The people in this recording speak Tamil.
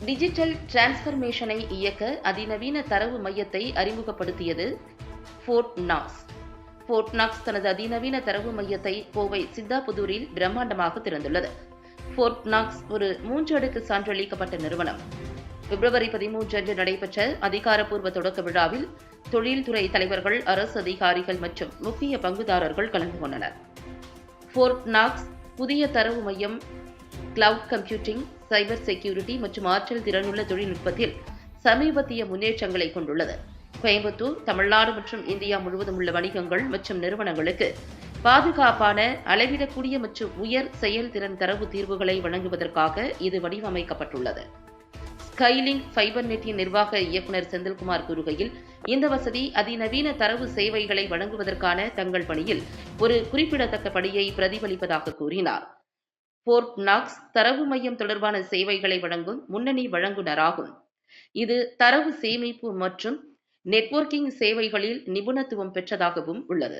டிஜிட்டல் டிரான்ஸ்பர்மேஷனை இயக்க அதிநவீன தரவு மையத்தை அறிமுகப்படுத்தியது ஃபோர்ட்நாக்ஸ். ஃபோர்ட்நாக்ஸ் தனது அதிநவீன தரவு மையத்தை கோவை சித்தாபுதூரில் பிரம்மாண்டமாக திறந்துள்ளது. ஃபோர்ட்நாக்ஸ் ஒரு 3 அடுக்கு சான்றளிக்கப்பட்ட நிறுவனம். பிப்ரவரி 13 அன்று நடைபெற்ற அதிகாரப்பூர்வ தொடக்க விழாவில் தொழில்துறை தலைவர்கள், அரசு அதிகாரிகள் மற்றும் முக்கிய பங்குதாரர்கள் கலந்து கொண்டனர். ஃபோர்ட்நாக்ஸ் புதிய தரவு மையம் கிளவுட் கம்ப்யூட்டிங், சைபர் செக்யூரிட்டி மற்றும் ஆற்றல் திறனுள்ள தொழில்நுட்பத்தில் சமீபத்திய முன்னேற்றங்களை கொண்டுள்ளது. கோயம்புத்தூர், தமிழ்நாடு மற்றும் இந்தியா முழுவதும் உள்ள வணிகங்கள் மற்றும் நிறுவனங்களுக்கு பாதுகாப்பான, அளவிடக்கூடிய மற்றும் உயர் செயல்திறன் தரவு தீர்வுகளை வழங்குவதற்காக இது வடிவமைக்கப்பட்டுள்ளது. ஸ்கைலிங்க் ஃபைபர் நெட்டின் நிர்வாக இயக்குநர் செந்தில்குமார் கூறுகையில், இந்த வசதி அதிநவீன தரவு சேவைகளை வழங்குவதற்கான தங்கள் பணியில் ஒரு குறிப்பிடத்தக்க படியை பிரதிபலிப்பதாக கூறினார். ஃபோர்ட்நாக்ஸ் தரவு மையம் தொடர்பான சேவைகளை வழங்கும் முன்னணி வழங்குநராகும். இது தரவு சேமிப்பு மற்றும் நெட்வொர்க்கிங் சேவைகளில் நிபுணத்துவம் பெற்றதாகவும் உள்ளது.